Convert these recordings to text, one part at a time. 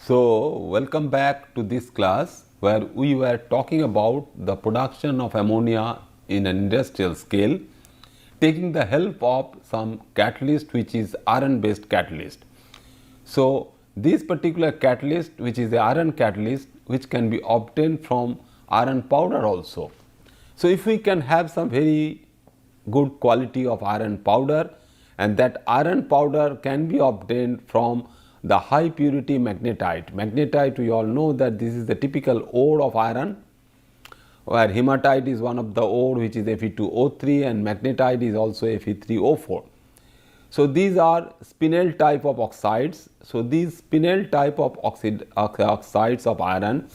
So, welcome back to this class where we were talking about the production of ammonia in an industrial scale, taking the help of some catalyst which is iron based catalyst. So, this particular catalyst which is the iron catalyst which can be obtained from iron powder also. So, if we can have some very good quality of iron powder, and that iron powder can be obtained from the high purity magnetite. Magnetite, we all know that this is the typical ore of iron, where hematite is one of the ore which is Fe2O3 and magnetite is also Fe3O4. So, these are spinel type of oxides. So, these spinel type of oxides of iron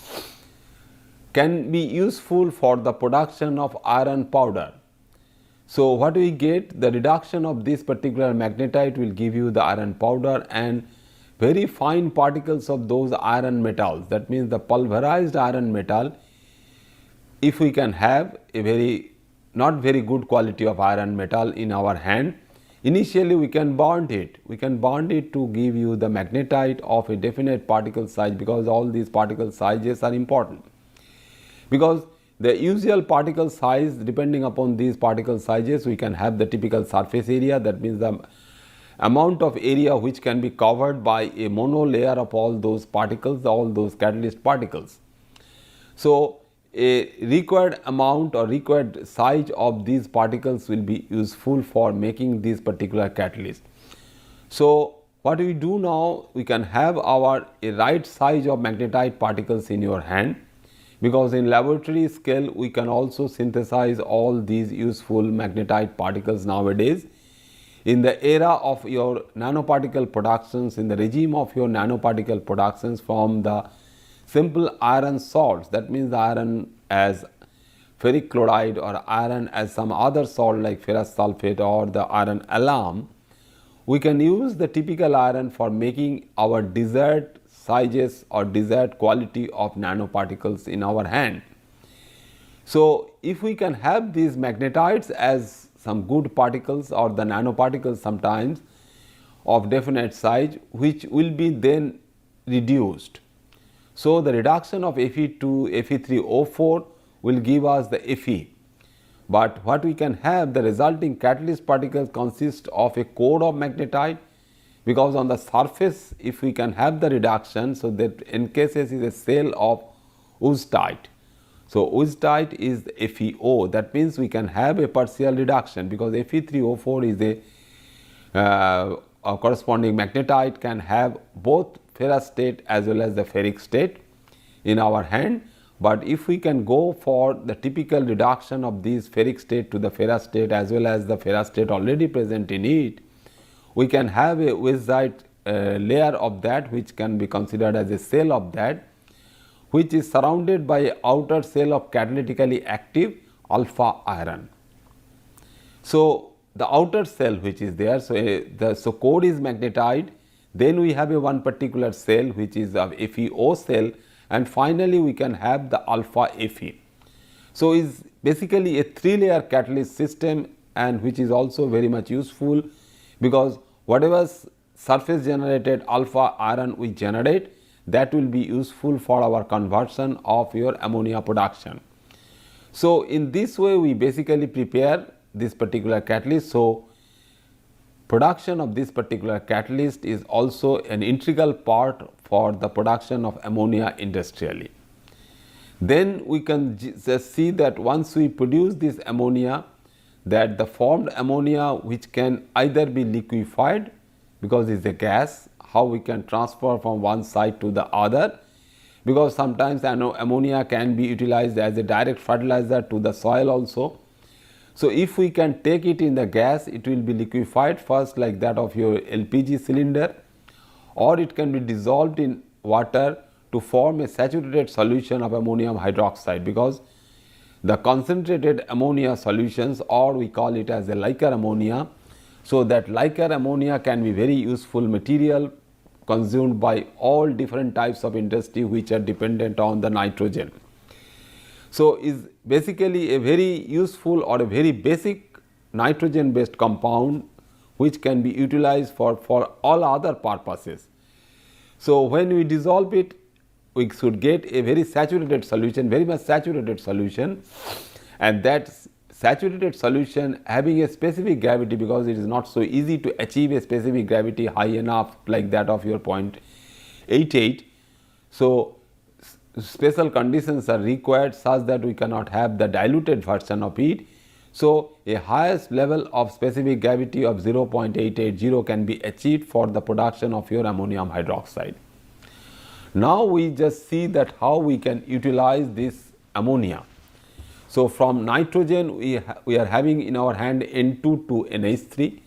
can be useful for the production of iron powder. So, what we get, the reduction of this particular magnetite will give you the iron powder and very fine particles of those iron metals. That means the pulverized iron metal, if we can have a not very good quality of iron metal in our hand, initially we can bond it. We can bond it to give you the magnetite of a definite particle size, because all these particle sizes are important. Because the usual particle size, depending upon these particle sizes, we can have the typical surface area, that means the amount of area which can be covered by a mono layer of all those particles, all those catalyst particles. So, a required amount or required size of these particles will be useful for making this particular catalyst. So, what we do now, we can have a right size of magnetite particles in your hand, because in laboratory scale we can also synthesize all these useful magnetite particles nowadays. In the era of your nanoparticle productions, in the regime of your nanoparticle productions from the simple iron salts, that means the iron as ferric chloride or iron as some other salt like ferrous sulfate or the iron alum, we can use the typical iron for making our desired sizes or desired quality of nanoparticles in our hand. So, if we can have these magnetites as some good particles or the nanoparticles sometimes of definite size, which will be then reduced. So, the reduction of Fe2, Fe3O4 will give us the Fe, but what we can have, the resulting catalyst particles consist of a core of magnetite, because on the surface if we can have the reduction, so that encases is a cell of woodstite. So, woodstite is the FeO, that means we can have a partial reduction, because Fe3O4 is a corresponding magnetite can have both ferrous state as well as the ferric state in our hand. But if we can go for the typical reduction of these ferric state to the ferrous state as well as the ferrous state already present in it, we can have a woodstite layer of that which can be considered as a cell of that, which is surrounded by an outer cell of catalytically active alpha iron. So, the outer cell which is there, so core is magnetite, then we have a one particular cell which is of FeO cell, and finally we can have the alpha Fe. So, is basically a 3-layer catalyst system, and which is also very much useful, because whatever surface generated alpha iron we generate, that will be useful for our conversion of your ammonia production. So, in this way we basically prepare this particular catalyst. So, production of this particular catalyst is also an integral part for the production of ammonia industrially. Then we can just see that once we produce this ammonia, that the formed ammonia which can either be liquefied, because it is a gas, how we can transfer from one side to the other, because sometimes ammonia can be utilized as a direct fertilizer to the soil also. So, if we can take it in the gas, it will be liquefied first like that of your LPG cylinder, or it can be dissolved in water to form a saturated solution of ammonium hydroxide, because the concentrated ammonia solutions, or we call it as a liquor ammonia. So, that liquor ammonia can be very useful material consumed by all different types of industry which are dependent on the nitrogen. So, is basically a very useful or a very basic nitrogen based compound which can be utilized for all other purposes. So, when we dissolve it, we should get a very saturated solution, very much saturated solution, and that saturated solution having a specific gravity, because it is not so easy to achieve a specific gravity high enough like that of your 0.88. So, special conditions are required such that we cannot have the diluted version of it. So, a highest level of specific gravity of 0.880 can be achieved for the production of your ammonium hydroxide. Now, we just see that how we can utilize this ammonia. So, from nitrogen we are having in our hand N2 to NH3.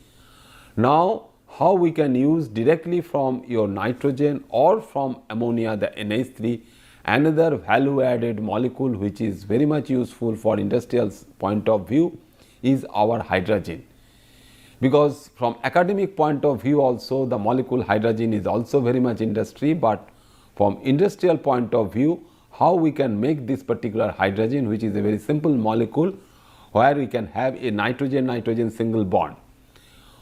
Now, how we can use directly from your nitrogen or from ammonia the NH3, another value added molecule which is very much useful for industrial point of view is our hydrogen. Because from academic point of view also the molecule hydrogen is also very much industry, but from industrial point of view, how we can make this particular hydrogen, which is a very simple molecule where we can have a nitrogen-nitrogen single bond.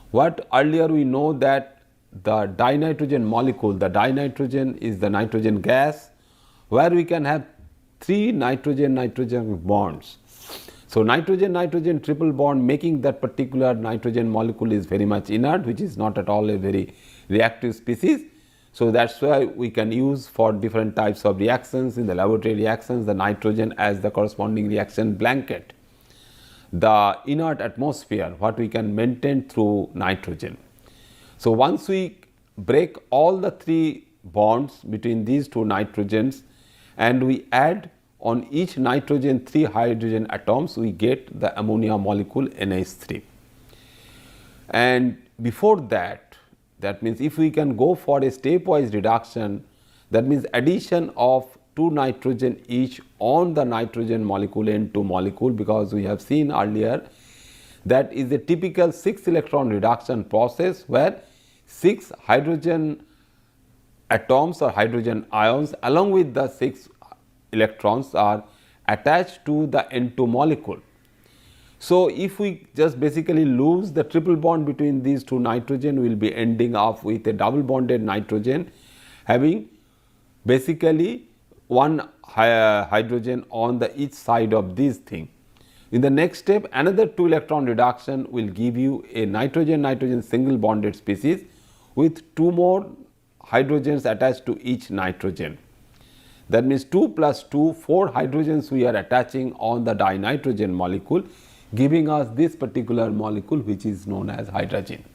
What earlier we know that the dinitrogen molecule, the dinitrogen is the nitrogen gas where we can have 3 nitrogen-nitrogen bonds. So, nitrogen-nitrogen triple bond making that particular nitrogen molecule is very much inert, which is not at all a very reactive species. So, that is why we can use for different types of reactions in the laboratory reactions the nitrogen as the corresponding reaction blanket, the inert atmosphere what we can maintain through nitrogen. So, once we break all the 3 bonds between these 2 nitrogens and we add on each nitrogen 3 hydrogen atoms, we get the ammonia molecule NH3. And before that, that means if we can go for a stepwise reduction, that means addition of 2 nitrogen each on the nitrogen molecule N2 molecule, because we have seen earlier that is a typical 6 electron reduction process where 6 hydrogen atoms or hydrogen ions along with the 6 electrons are attached to the N2 molecule. So, if we just basically lose the triple bond between these 2 nitrogen, we will be ending up with a double bonded nitrogen having basically 1 hydrogen on the each side of this thing. In the next step, another 2 electron reduction will give you a nitrogen-nitrogen single bonded species with 2 more hydrogens attached to each nitrogen. That means 2 plus 2, 4 hydrogens we are attaching on the dinitrogen molecule, giving us this particular molecule which is known as hydrogen.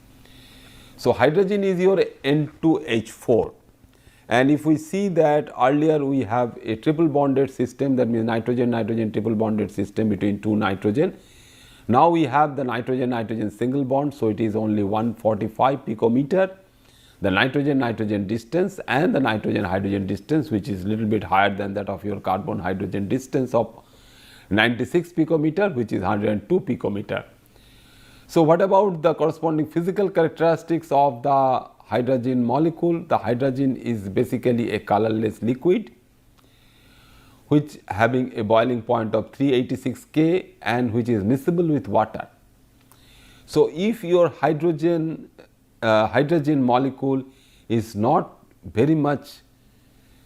So, hydrogen is your N2H4, and if we see that earlier we have a triple bonded system, that means nitrogen-nitrogen triple bonded system between 2 nitrogen. Now, we have the nitrogen-nitrogen single bond, so it is only 145 picometer, the nitrogen-nitrogen distance and the nitrogen-hydrogen distance, which is little bit higher than that of your carbon-hydrogen distance of 96 picometer, which is 102 picometer. So, what about the corresponding physical characteristics of the hydrogen molecule? The hydrogen is basically a colorless liquid which having a boiling point of 386 K and which is miscible with water. So, if your hydrogen molecule is not very much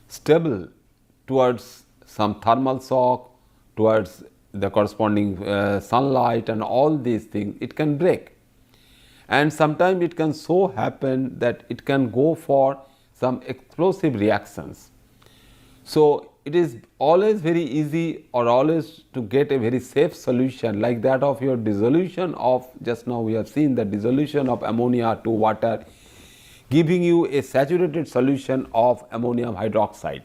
stable towards some thermal shock, towards the corresponding sunlight and all these things, it can break. And sometimes it can so happen that it can go for some explosive reactions. So, it is always very easy or always to get a very safe solution like that of your dissolution of, just now we have seen the dissolution of ammonia to water giving you a saturated solution of ammonium hydroxide.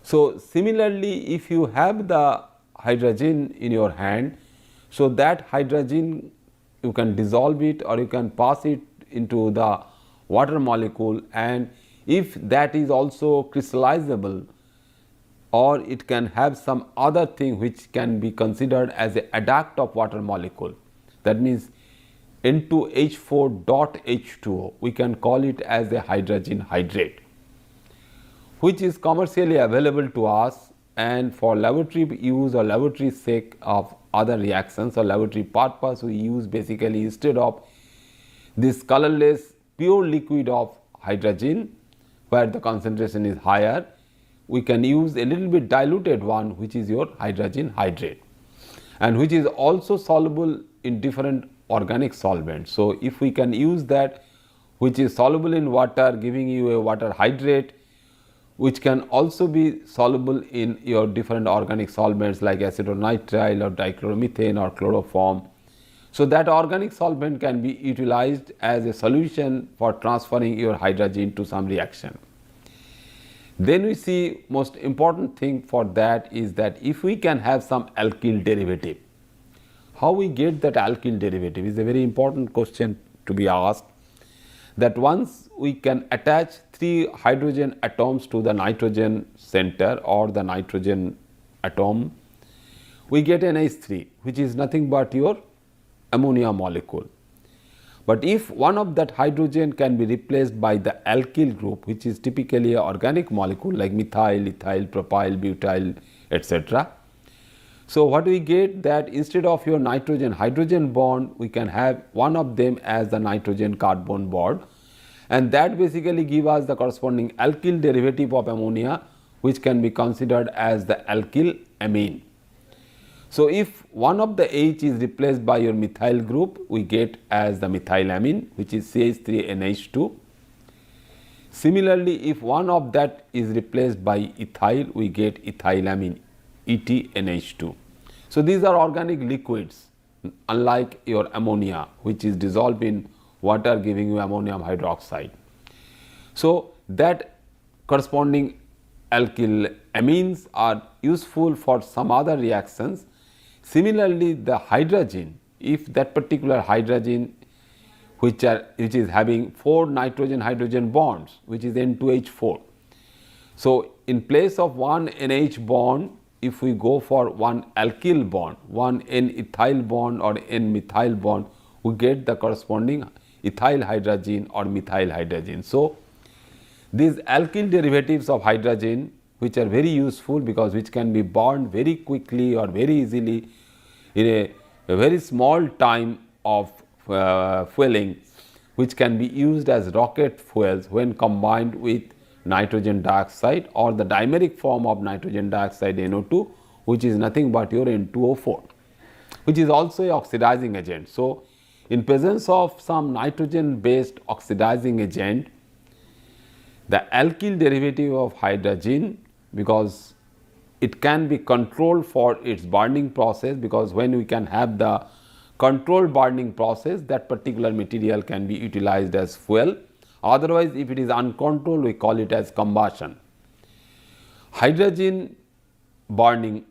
So, similarly, if you have the hydrogen in your hand, so that hydrogen you can dissolve it or you can pass it into the water molecule, and if that is also crystallizable or it can have some other thing which can be considered as a adduct of water molecule, that means N2H4 dot H2O, we can call it as a hydrogen hydrate, which is commercially available to us, and for laboratory use or laboratory sake of other reactions or laboratory purpose, we use basically instead of this colorless pure liquid of hydrogen, where the concentration is higher, we can use a little bit diluted one, which is your hydrogen hydrate, and which is also soluble in different organic solvents. So, if we can use that which is soluble in water, giving you a water hydrate, which can also be soluble in your different organic solvents like acetonitrile or dichloromethane or chloroform. So, that organic solvent can be utilized as a solution for transferring your hydrogen to some reaction. Then we see most important thing for that is that if we can have some alkyl derivative, how we get that alkyl derivative is a very important question to be asked. That once we can attach 3 hydrogen atoms to the nitrogen center or the nitrogen atom, we get an H3, which is nothing but your ammonia molecule. But if one of that hydrogen can be replaced by the alkyl group, which is typically an organic molecule like methyl, ethyl, propyl, butyl, etc. So, what we get that instead of your nitrogen hydrogen bond, we can have one of them as the nitrogen carbon bond, and that basically give us the corresponding alkyl derivative of ammonia, which can be considered as the alkyl amine. So, if one of the H is replaced by your methyl group, we get as the methylamine, which is CH3NH2. Similarly, if one of that is replaced by ethyl, we get ethylamine, ETNH2. So, these are organic liquids, unlike your ammonia, which is dissolved in water giving you ammonium hydroxide. So, that corresponding alkyl amines are useful for some other reactions. Similarly, the hydrogen, if that particular hydrogen which is having 4 nitrogen hydrogen bonds, which is N2H4. So, in place of one NH bond, if we go for one alkyl bond, one N-ethyl bond or N-methyl bond, we get the corresponding ethyl hydrogen or methyl hydrogen. So, these alkyl derivatives of hydrogen, which are very useful because which can be burned very quickly or very easily in a very small time of fueling, which can be used as rocket fuels when combined with nitrogen dioxide or the dimeric form of nitrogen dioxide NO2, which is nothing but your N2O4, which is also a oxidizing agent. So, in presence of some nitrogen based oxidizing agent, the alkyl derivative of hydrogen, because it can be controlled for its burning process, because when we can have the controlled burning process, that particular material can be utilized as fuel. Otherwise, if it is uncontrolled, we call it as combustion. Hydrogen burning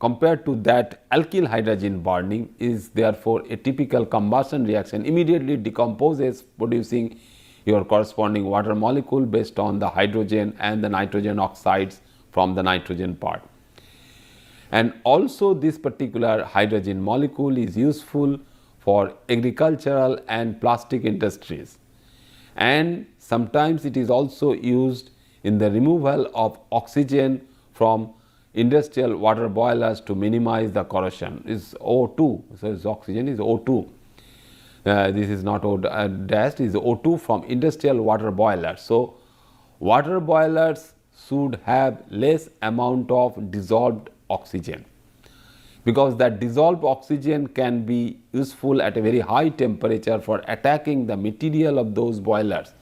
compared to that alkyl hydrogen burning is therefore a typical combustion reaction, immediately decomposes, producing your corresponding water molecule based on the hydrogen and the nitrogen oxides from the nitrogen part. And also this particular hydrogen molecule is useful for agricultural and plastic industries, and sometimes it is also used in the removal of oxygen from industrial water boilers to minimize the corrosion. Is O2, so this oxygen is O2. This is not O dash, is O2 from industrial water boilers. So, water boilers should have less amount of dissolved oxygen, because that dissolved oxygen can be useful at a very high temperature for attacking the material of those boilers.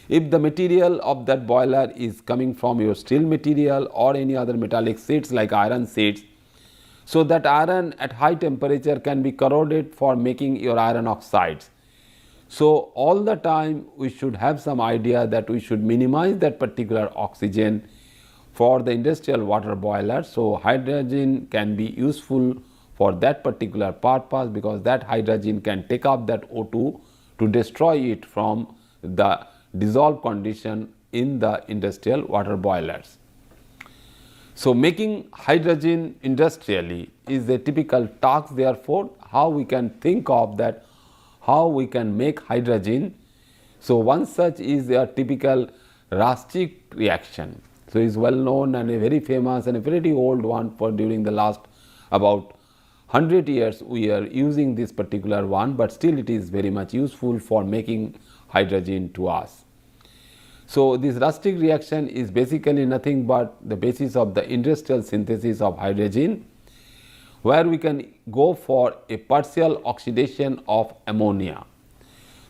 If the material of that boiler is coming from your steel material or any other metallic sheets like iron sheets, so that iron at high temperature can be corroded for making your iron oxides. So, all the time we should have some idea that we should minimize that particular oxygen for the industrial water boiler. So, hydrogen can be useful for that particular purpose, because that hydrogen can take up that O2 to destroy it from the dissolved condition in the industrial water boilers. So, making hydrogen industrially is a typical task. Therefore, how we can think of that, how we can make hydrogen. So, one such is a typical Raschig reaction. So, is well known and a very famous and a very old one for during the last about 100 years we are using this particular one, but still it is very much useful for making hydrogen to us. So, this rustic reaction is basically nothing but the basis of the industrial synthesis of hydrogen, where we can go for a partial oxidation of ammonia.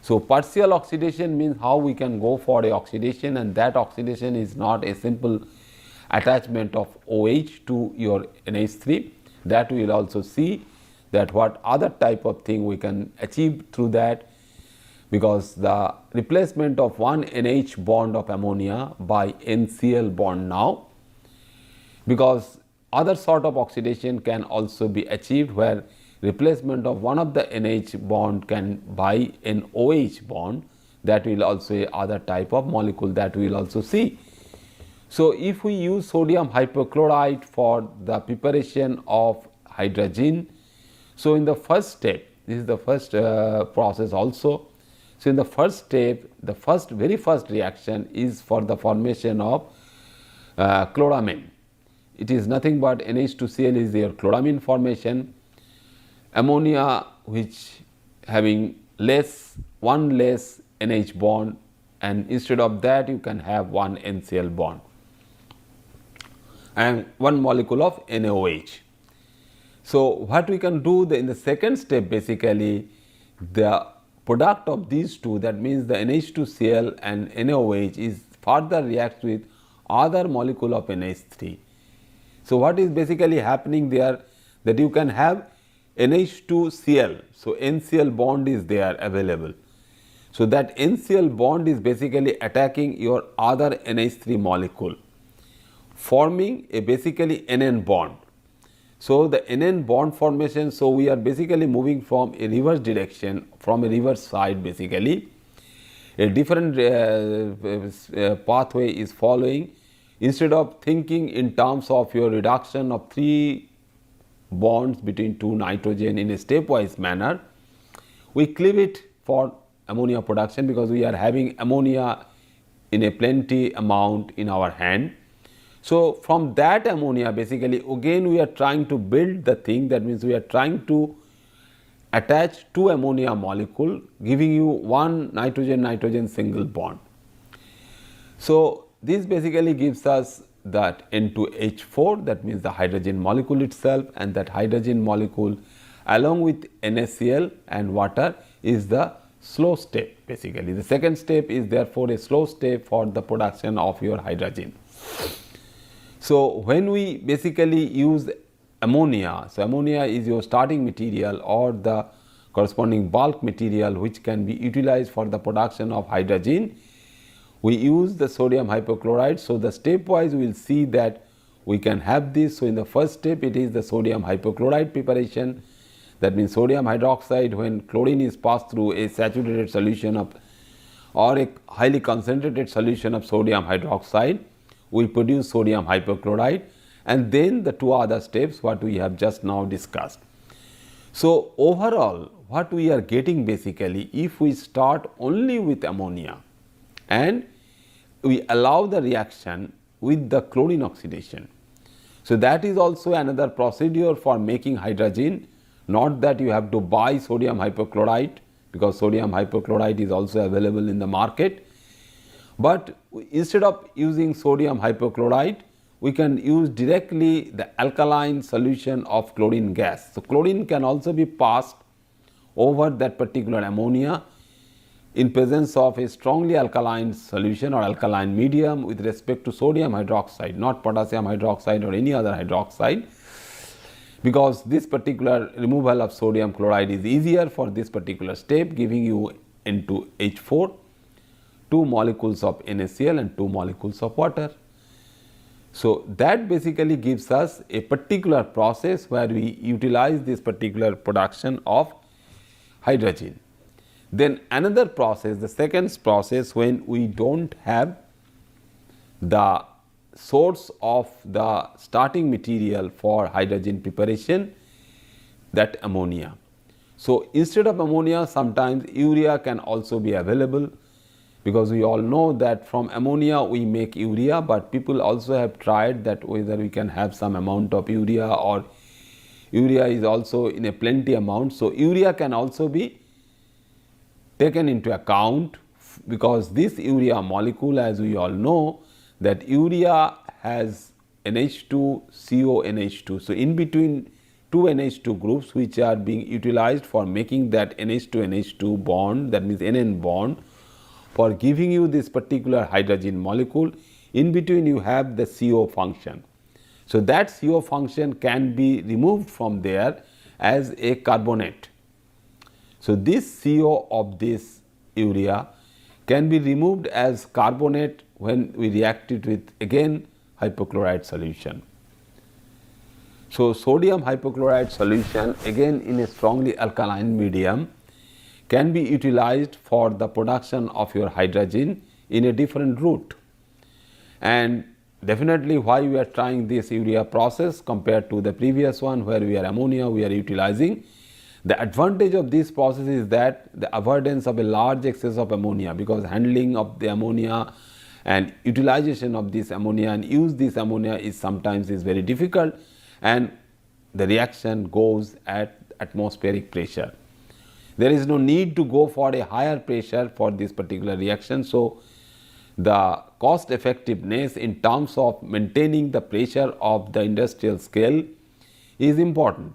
So, partial oxidation means how we can go for a oxidation, and that oxidation is not a simple attachment of OH to your NH3. That we will also see that what other type of thing we can achieve through that, because the replacement of one NH bond of ammonia by NCl bond now, because other sort of oxidation can also be achieved where replacement of one of the NH bond can by an OH bond. That will also a other type of molecule that we will also see. So, if we use sodium hypochlorite for the preparation of hydrogen, so in the first step, this is the first process also. So, in the first step, the very first reaction is for the formation of chloramine. It is nothing but NH2Cl is their chloramine formation, ammonia which having one less NH bond, and instead of that you can have one NCl bond and one molecule of NaOH. So, what we can do in the second step, basically the product of these two, that means the NH2Cl and NaOH, is further reacts with other molecule of NH3. So, what is basically happening there, that you can have NH2Cl, so NCl bond is there available. So, that NCl bond is basically attacking your other NH3 molecule, forming a basically NN bond. So, the NN bond formation, so we are basically moving from a reverse direction, from a reverse side, basically a different pathway is following. Instead of thinking in terms of your reduction of 3 bonds between 2 nitrogen in a stepwise manner, we cleave it for ammonia production, because we are having ammonia in a plenty amount in our hand. So, from that ammonia, basically again we are trying to build the thing, that means we are trying to attach 2 ammonia molecule, giving you 1 nitrogen single bond. So, this basically gives us that N2H4, that means the hydrogen molecule itself, and that hydrogen molecule along with NaCl and water is the slow step. Basically the second step is therefore a slow step for the production of your hydrogen. So, when we basically use ammonia, so ammonia is your starting material or the corresponding bulk material which can be utilized for the production of hydrogen, we use the sodium hypochlorite. So, the stepwise we will see that we can have this. So, in the first step it is the sodium hypochlorite preparation, that means sodium hydroxide, when chlorine is passed through a saturated solution of or a highly concentrated solution of sodium hydroxide, we produce sodium hypochlorite, and then the 2 other steps what we have just now discussed. So, overall what we are getting basically, if we start only with ammonia and we allow the reaction with the chlorine oxidation. So, that is also another procedure for making hydrogen, not that you have to buy sodium hypochlorite, because sodium hypochlorite is also available in the market, but instead of using sodium hypochlorite we can use directly the alkaline solution of chlorine gas. So, chlorine can also be passed over that particular ammonia in presence of a strongly alkaline solution or alkaline medium with respect to sodium hydroxide, not potassium hydroxide or any other hydroxide, because this particular removal of sodium chloride is easier for this particular step, giving you N2H4, 2 molecules of NaCl and 2 molecules of water. So, that basically gives us a particular process where we utilize this particular production of hydrogen. Then another process, the second process, when we do not have the source of the starting material for hydrogen preparation, that ammonia. So, instead of ammonia sometimes urea can also be available, because we all know that from ammonia we make urea, but people also have tried that whether we can have some amount of urea, or urea is also in a plenty amount. So, urea can also be taken into account because this urea molecule, as we all know, that urea has NH2 CO NH2. So, in between two NH2 groups which are being utilized for making that NH2 NH2 bond, that means NN bond, for giving you this particular hydrogen molecule, in between you have the CO function. So, that CO function can be removed from there as a carbonate. So, this CO of this urea can be removed as carbonate when we react it with again hypochlorite solution. So, sodium hypochlorite solution again in a strongly alkaline medium can be utilized for the production of your hydrogen in a different route. And definitely why we are trying this urea process compared to the previous one where we are ammonia we are utilizing. The advantage of this process is that the avoidance of a large excess of ammonia, because handling of the ammonia and utilization of this ammonia and use this ammonia is sometimes is very difficult, and the reaction goes at atmospheric pressure. There is no need to go for a higher pressure for this particular reaction. So, the cost effectiveness in terms of maintaining the pressure of the industrial scale is important.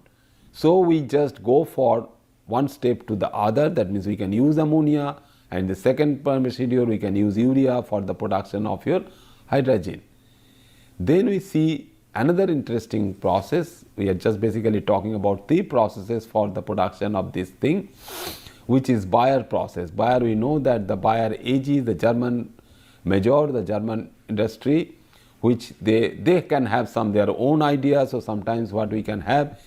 So, we just go for one step to the other, that means we can use ammonia, and the second procedure we can use urea for the production of your hydrogen. Then we see another interesting process. We are just basically talking about three processes for the production of this thing, which is Bayer process. Bayer, we know that the Bayer AG, the German major, the German industry, which they can have some their own ideas. So, sometimes what we can have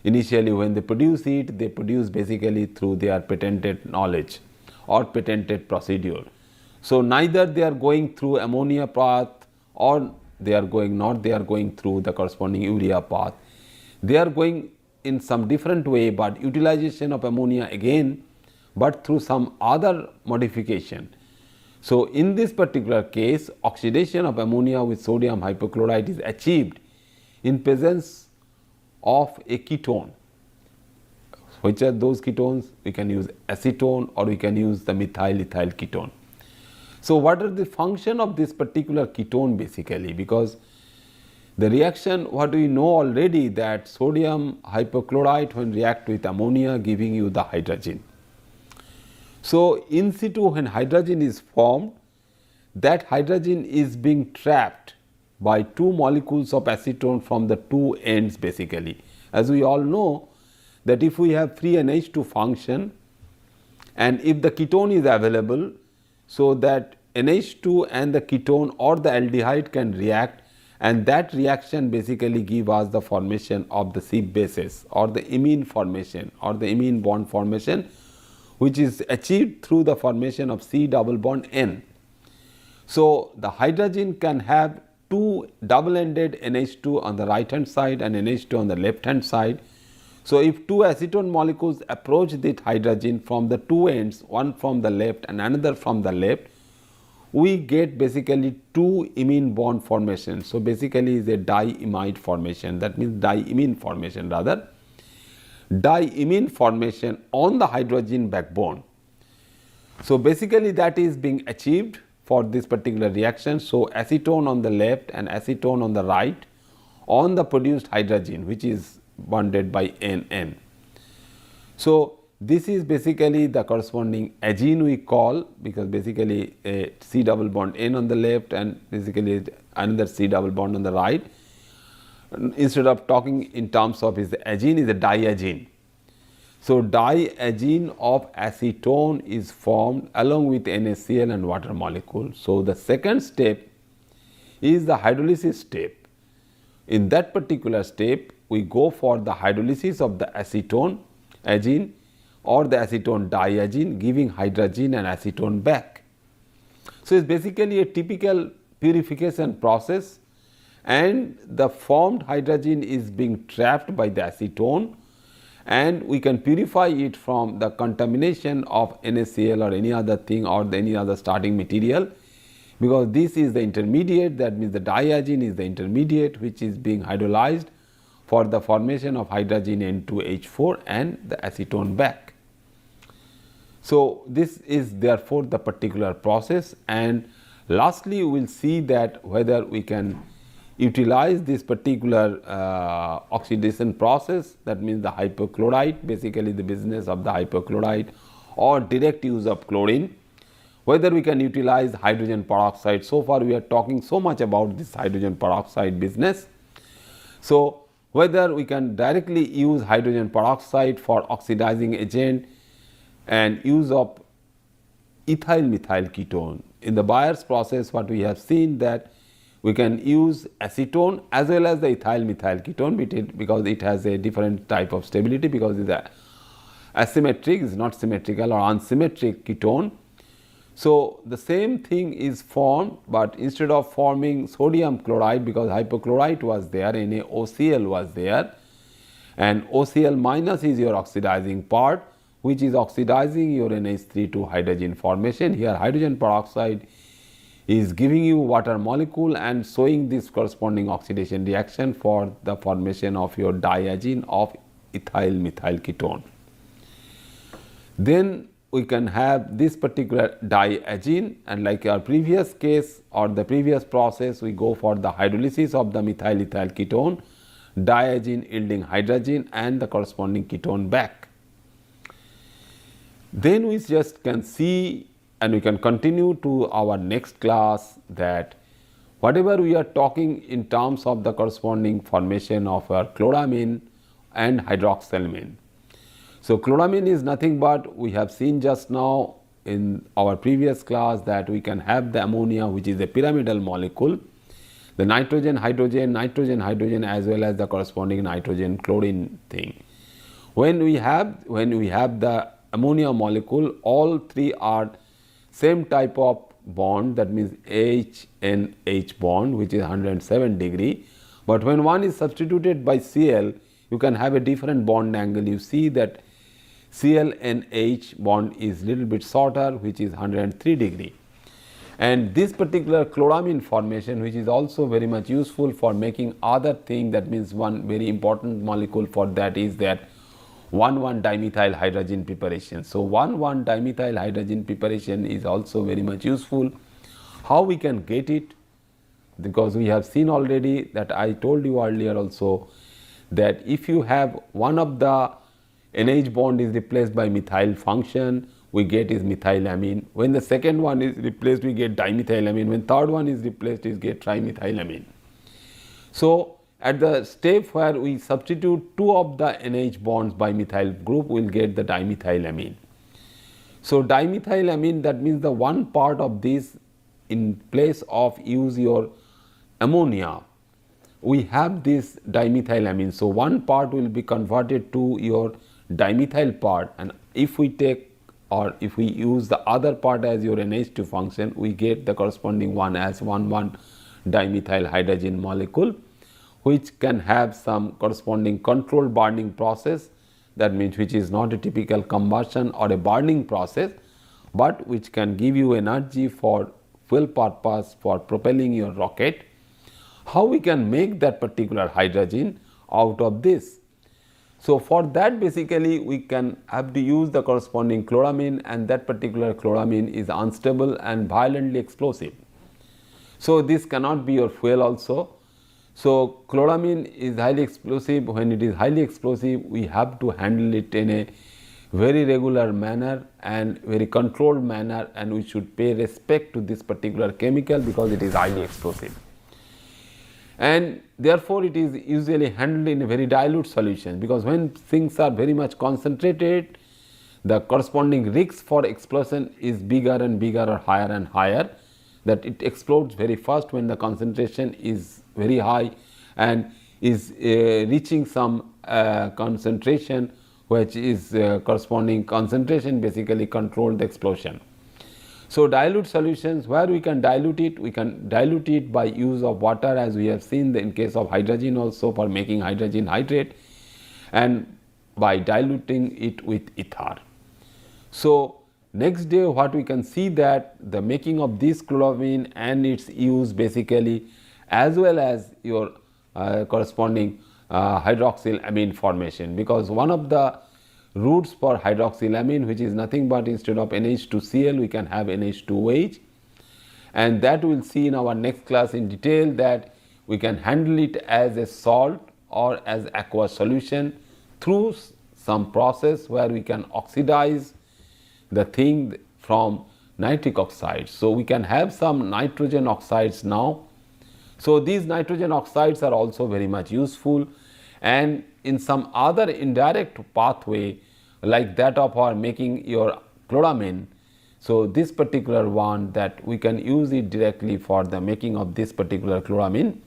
initially when they produce it, they produce basically through their patented knowledge or patented procedure. So, neither they are going through ammonia path or they are going through the corresponding urea path. They are going in some different way, but utilization of ammonia again, but through some other modification. So, in this particular case, oxidation of ammonia with sodium hypochlorite is achieved in presence of a ketone. Which are those ketones? We can use acetone or we can use the methyl-ethyl ketone. So, what are the function of this particular ketone basically? Because the reaction, what we know already, that sodium hypochlorite when react with ammonia giving you the hydrogen. So, in situ when hydrogen is formed, that hydrogen is being trapped by two molecules of acetone from the two ends basically. As we all know that if we have free NH2 function and if the ketone is available, so that NH2 and the ketone or the aldehyde can react, and that reaction basically give us the formation of the C bases or the imine formation or the imine bond formation, which is achieved through the formation of C double bond N. So, the hydrogen can have two double-ended NH2 on the right hand side and NH2 on the left hand side. So, if two acetone molecules approach this hydrogen from the two ends, one from the left and another from the left, we get basically two imine bond formation. So, basically is a diimide formation, that means diimine formation rather, diimine formation on the hydrogen backbone. So, basically that is being achieved for this particular reaction. So, acetone on the left and acetone on the right on the produced hydrogen, which is bonded by NN. So, this is basically the corresponding agene we call, because basically a C double bond N on the left and basically another C double bond on the right. Instead of talking in terms of is the agene, is a diagene. So, diagene of acetone is formed along with NaCl and water molecule. So, the second step is the hydrolysis step. In that particular step, we go for the hydrolysis of the acetone agene or the acetone diagene, giving hydrogen and acetone back. So, it is basically a typical purification process, and the formed hydrogen is being trapped by the acetone, and we can purify it from the contamination of NaCl or any other thing or any other starting material, because this is the intermediate, that means the diagene is the intermediate which is being hydrolyzed for the formation of hydrogen N2H4 and the acetone back. So, this is therefore the particular process, and lastly we will see that whether we can utilize this particular oxidation process, that means the hypochlorite, basically the business of the hypochlorite or direct use of chlorine, whether we can utilize hydrogen peroxide. So far we are talking so much about this hydrogen peroxide business. So, whether we can directly use hydrogen peroxide for oxidizing agent and use of ethyl methyl ketone. In the Bayer's process, what we have seen that we can use acetone as well as the ethyl methyl ketone because it has a different type of stability, because it is asymmetric, is not symmetrical or unsymmetric ketone. So, the same thing is formed, but instead of forming sodium chloride, because hypochlorite was there, NaOCl was there, and OCl minus is your oxidizing part, which is oxidizing your NH3 to hydrogen formation. Here hydrogen peroxide is giving you water molecule and showing this corresponding oxidation reaction for the formation of your diazine of ethyl methyl ketone. Then we can have this particular diazine, and like our previous case or the previous process, we go for the hydrolysis of the methyl ethyl ketone, diazine yielding hydrogen and the corresponding ketone back. Then we just can see, and we can continue to our next class, that whatever we are talking in terms of the corresponding formation of our chloramine and hydroxylamine. So, chloramine is nothing but we have seen just now in our previous class that we can have the ammonia, which is a pyramidal molecule, the nitrogen hydrogen as well as the corresponding nitrogen chlorine thing. When we have the ammonia molecule, all three are same type of bond, that means H-N-H bond, which is 107 degree, but when one is substituted by Cl, you can have a different bond angle. You see that Cl-N-H bond is little bit shorter, which is 103 degree. And this particular chloramine formation, which is also very much useful for making other thing, that means one very important molecule for that is that 1,1-dimethyl hydrogen preparation. So, 1,1-dimethyl hydrogen preparation is also very much useful. How we can get it? Because we have seen already that I told you earlier also that if you have one of the NH bond is replaced by methyl function, we get is methylamine. When the second one is replaced, we get dimethylamine. When third one is replaced, we get trimethylamine. So, at the step where we substitute two of the NH bonds by methyl group, we will get the dimethylamine. So, dimethylamine, that means the one part of this, in place of use your ammonia, we have this dimethylamine. So, one part will be converted to your dimethyl part, and if we take or if we use the other part as your NH2 function, we get the corresponding one as 1,1-dimethyl hydrogen molecule, which can have some corresponding controlled burning process, that means which is not a typical combustion or a burning process, but which can give you energy for fuel purpose for propelling your rocket. How we can make that particular hydrogen out of this? So, for that basically we can have to use the corresponding chloramine, and that particular chloramine is unstable and violently explosive. So, this cannot be your fuel also. So, chloramine is highly explosive. When it is highly explosive, we have to handle it in a very regular manner and very controlled manner, and we should pay respect to this particular chemical because it is highly explosive. And therefore, it is usually handled in a very dilute solution, because when things are very much concentrated, the corresponding risk for explosion is bigger and bigger or higher and higher, that it explodes very fast when the concentration is very high and is reaching some concentration which is corresponding concentration basically control the explosion. So, dilute solutions, where we can dilute it by use of water, as we have seen in case of hydrogen also for making hydrogen hydrate, and by diluting it with ether. So, next day what we can see that the making of this chloramine and its use basically, as well as your corresponding hydroxylamine formation, because one of the roots for hydroxylamine, which is nothing but instead of NH2Cl we can have NH2OH, and that we will see in our next class in detail, that we can handle it as a salt or as aqueous solution through some process where we can oxidize the thing from nitric oxide. So, we can have some nitrogen oxides now. So, these nitrogen oxides are also very much useful, and in some other indirect pathway like that of our making your chloramine. So, this particular one, that we can use it directly for the making of this particular chloramine,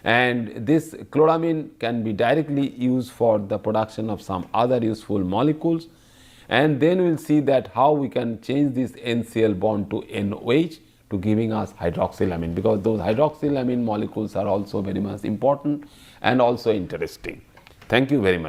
and this chloramine can be directly used for the production of some other useful molecules, and then we will see that how we can change this NCl bond to NOH to giving us hydroxylamine, because those hydroxylamine molecules are also very much important and also interesting. Thank you very much.